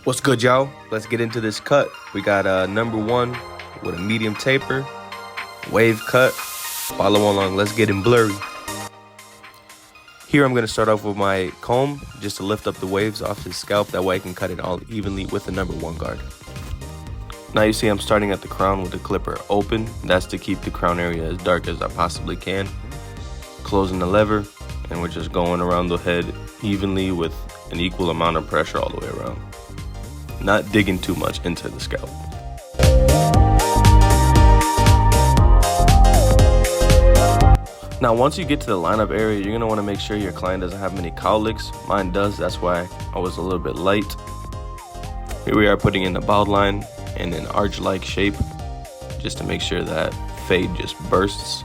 What's good, y'all? Let's get into this cut. We got number one with a medium taper, wave cut. Follow along, let's get in blurry. Here I'm gonna start off with my comb just to lift up the waves off his scalp. That way I can cut it all evenly with the number one guard. Now you see I'm starting at the crown with the clipper open. That's to keep the crown area as dark as I possibly can. Closing the lever, and we're just going around the head evenly with an equal amount of pressure all the way around. Not digging too much into the scalp. Now once you get to the lineup area, you're gonna wanna make sure your client doesn't have many cowlicks. Mine does, that's why I was a little bit light. Here we are putting in the bald line in an arch-like shape, just to make sure that fade just bursts.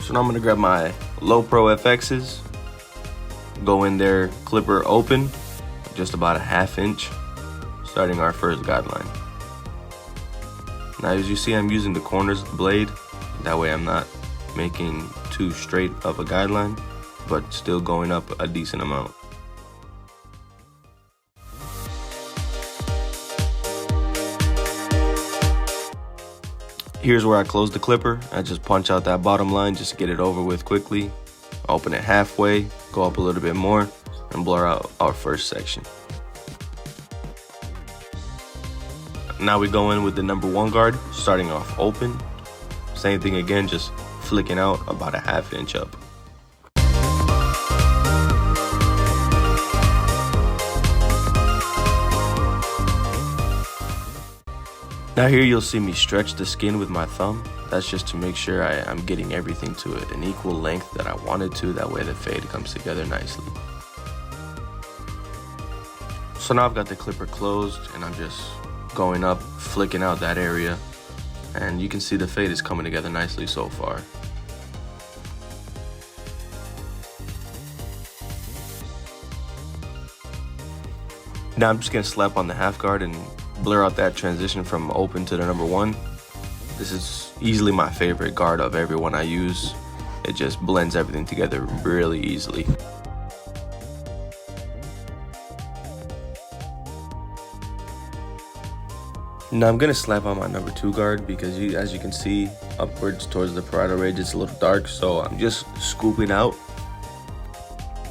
So now I'm gonna grab my Low Pro FXs, go in there, clipper open, just about a ½ inch, starting our first guideline. Now as you see, I'm using the corners of the blade, that way I'm not making too straight of a guideline, but still going up a decent amount. Here's where I close the clipper. I just punch out that bottom line just to get it over with quickly. Open it halfway, go up a little bit more, and blur out our first section. Now we go in with the number one guard, starting off open. Same thing again, just flicking out about a ½ inch up. Now here you'll see me stretch the skin with my thumb. That's just to make sure I'm getting everything to an equal length that I wanted to. That way the fade comes together nicely. So now I've got the clipper closed and I'm just going up, flicking out that area. And you can see the fade is coming together nicely so far. Now I'm just gonna slap on the half guard and blur out that transition from open to the number one. This is easily my favorite guard of every one I use. It just blends everything together really easily. Now I'm gonna slap on my number two guard because as you can see, upwards towards the parietal ridge, it's a little dark, so I'm just scooping out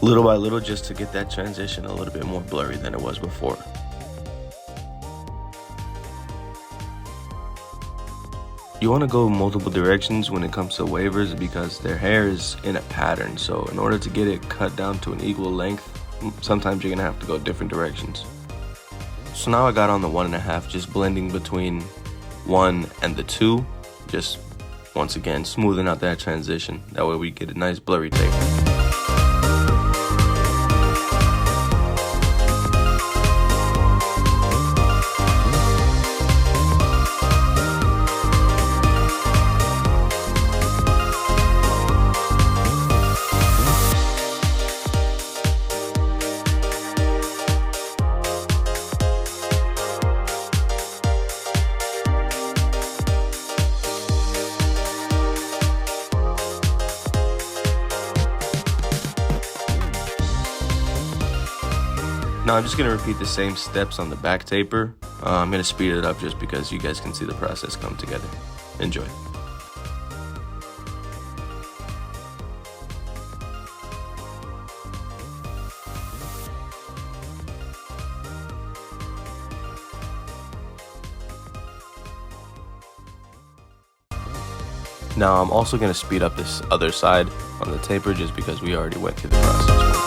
little by little just to get that transition a little bit more blurry than it was before. You want to go multiple directions when it comes to wavers because their hair is in a pattern, so in order to get it cut down to an equal length, sometimes you're gonna have to go different directions. So now I got on the 1.5, just blending between 1 and the 2, just once again smoothing out that transition. That way we get a nice blurry taper. Now I'm just going to repeat the same steps on the back taper. I'm going to speed it up just because you guys can see the process come together. Enjoy. Now I'm also going to speed up this other side on the taper just because we already went through the process once.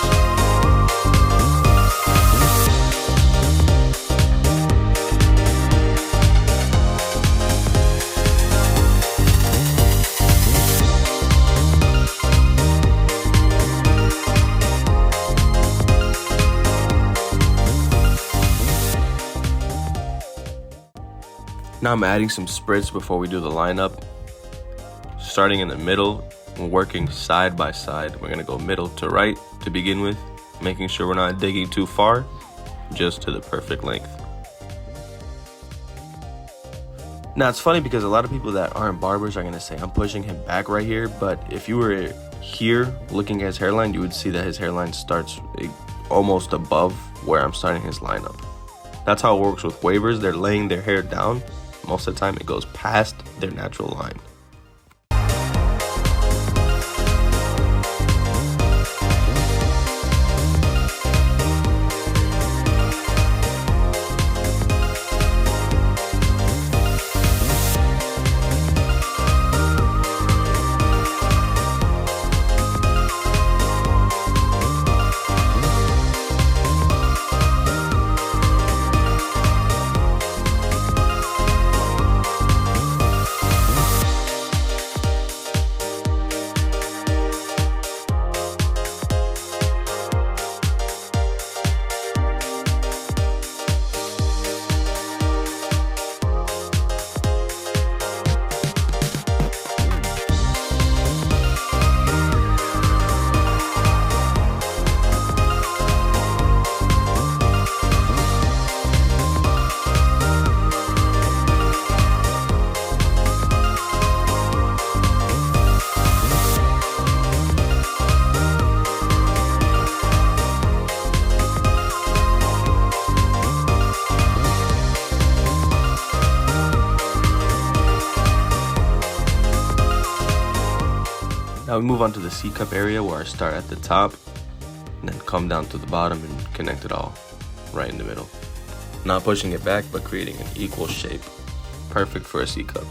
Now I'm adding some spritz before we do the lineup. Starting in the middle, We're working side by side. We're gonna go middle to right to begin with, making sure we're not digging too far, just to the perfect length. Now it's funny because a lot of people that aren't barbers are gonna say I'm pushing him back right here, but if you were here looking at his hairline, you would see that his hairline starts almost above where I'm starting his lineup. That's how it works with wavers. They're laying their hair down. Most of the time it goes past their natural line. Now we move on to the C-cup area where I start at the top and then come down to the bottom and connect it all right in the middle. Not pushing it back, but creating an equal shape. Perfect for a C-cup.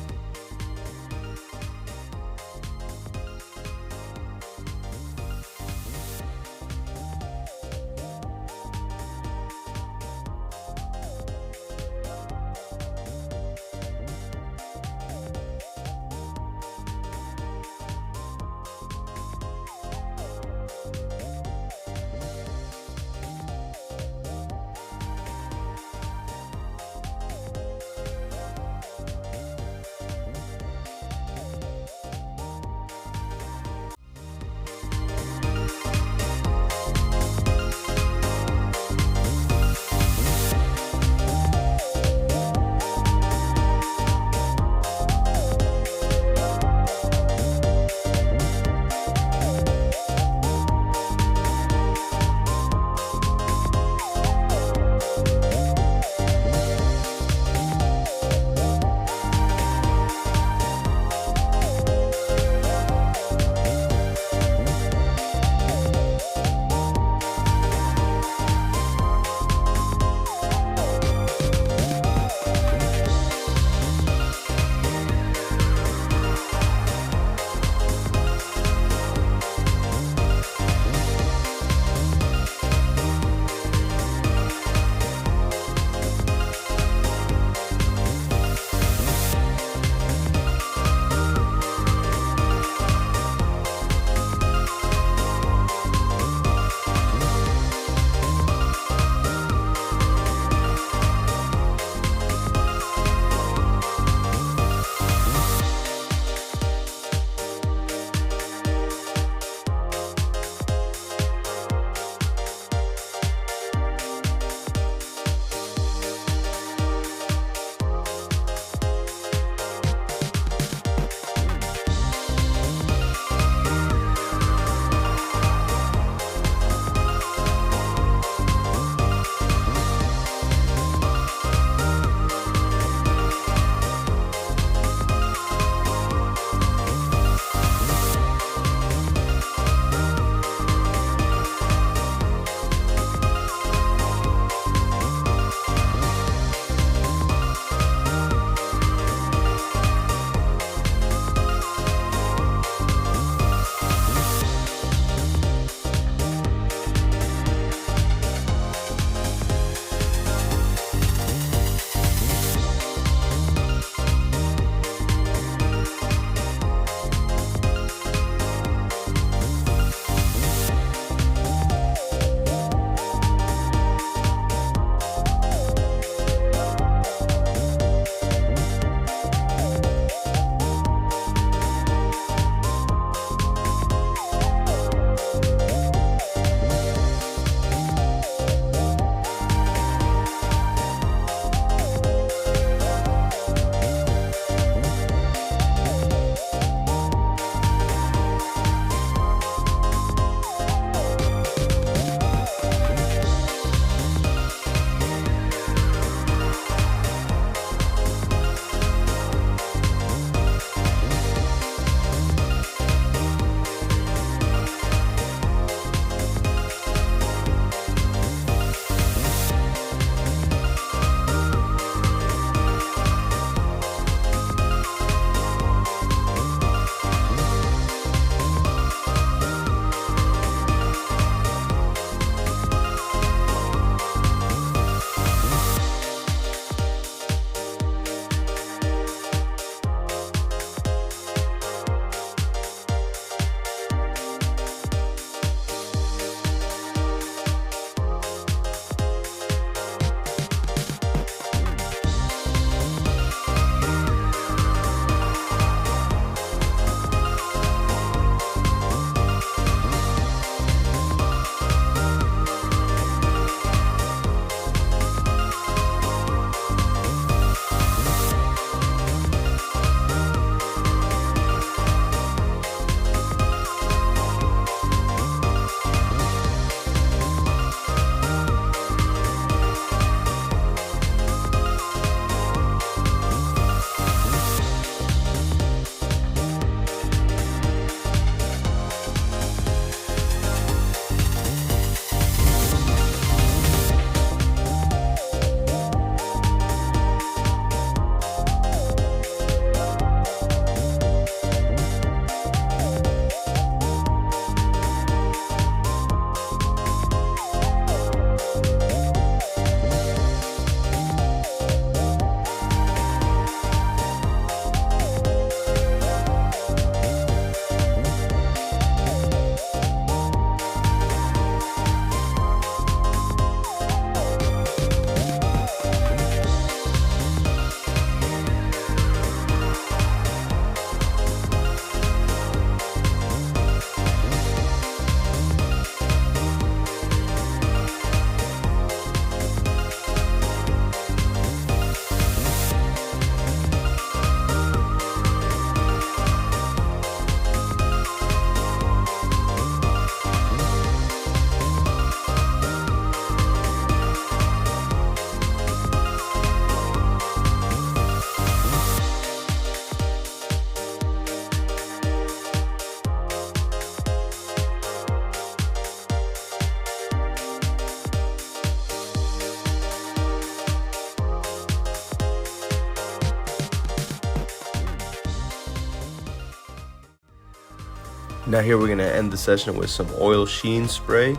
Now here we're gonna end the session with some oil sheen spray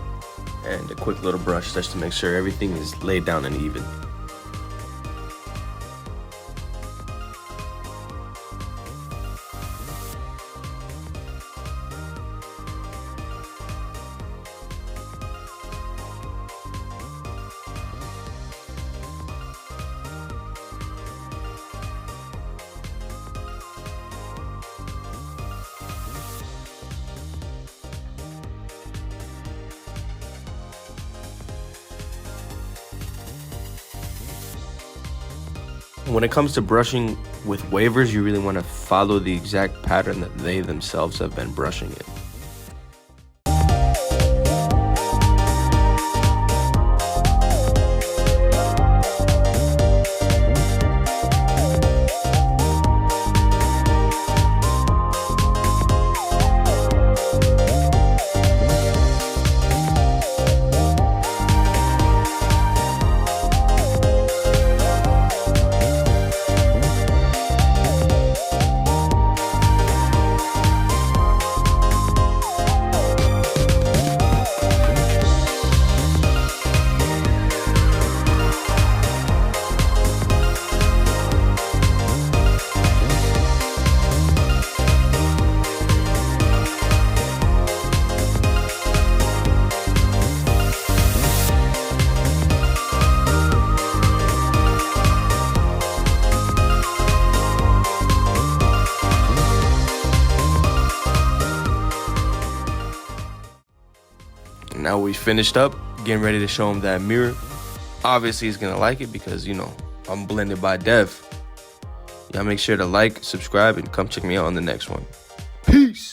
and a quick little brush just to make sure everything is laid down and even. When it comes to brushing with wavers, you really want to follow the exact pattern that they themselves have been brushing in. Now we finished up, getting ready to show him that mirror. Obviously he's gonna like it because, you know, I'm blended by Dev. Y'all make sure to like, subscribe, and come check me out on the next one. Peace.